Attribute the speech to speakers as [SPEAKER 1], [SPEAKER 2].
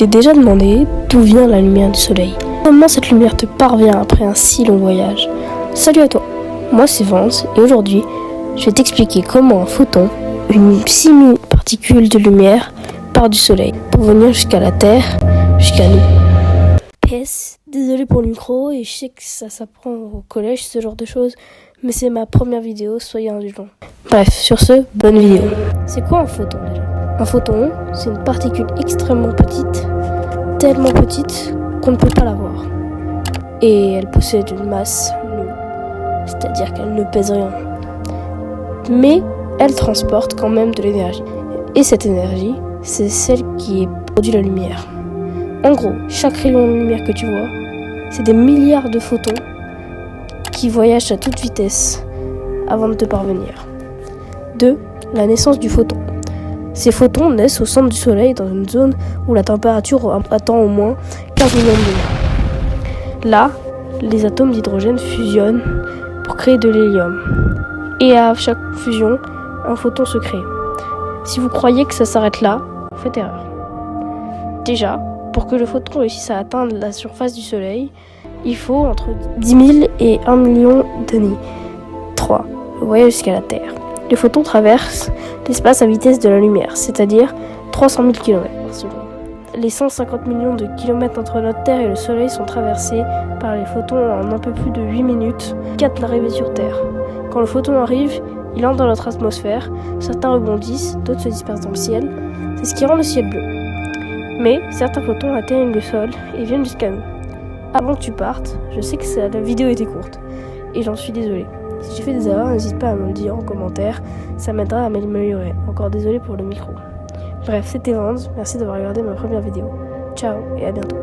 [SPEAKER 1] t'es déjà demandé d'où vient la lumière du soleil? Comment cette lumière te parvient après un si long voyage? Salut à toi, moi c'est Vance et aujourd'hui je vais t'expliquer comment un photon, une semi-particule de lumière, part du soleil pour venir jusqu'à la Terre, jusqu'à nous. PS, désolé pour le micro et je sais que ça s'apprend au collège ce genre de choses, mais c'est ma première vidéo, soyez indulgents. Bref, sur ce, bonne vidéo. C'est quoi un photon déjà? Un photon, c'est une particule extrêmement petite, tellement petite qu'on ne peut pas la voir. Et elle possède une masse nulle, c'est-à-dire qu'elle ne pèse rien. Mais elle transporte quand même de l'énergie. Et cette énergie, c'est celle qui produit la lumière. En gros, chaque rayon de lumière que tu vois, c'est des milliards de photons qui voyagent à toute vitesse avant de te parvenir. 2. La naissance du photon. Ces photons naissent au centre du soleil dans une zone où la température atteint au moins 15 millions de degrés. Là, les atomes d'hydrogène fusionnent pour créer de l'hélium. Et à chaque fusion, un photon se crée. Si vous croyez que ça s'arrête là, vous faites erreur. Déjà, pour que le photon réussisse à atteindre la surface du soleil, il faut entre 10 000 et 1 million d'années. 3. Le voyage jusqu'à la Terre. Le photon traverse l'espace à vitesse de la lumière, c'est-à-dire 300 000 km par seconde. Les 150 millions de kilomètres entre notre Terre et le Soleil sont traversés par les photons en un peu plus de 8 minutes, 4 l'arrivée sur Terre. Quand le photon arrive, il entre dans notre atmosphère, certains rebondissent, d'autres se dispersent dans le ciel, c'est ce qui rend le ciel bleu. Mais certains photons atteignent le sol et viennent jusqu'à nous. Avant que tu partes, je sais que la vidéo était courte, et j'en suis désolée. Si j'ai fait des erreurs, n'hésite pas à me le dire en commentaire, ça m'aidera à m'améliorer. Encore désolé pour le micro. Bref, c'était Vance, merci d'avoir regardé ma première vidéo. Ciao et à bientôt.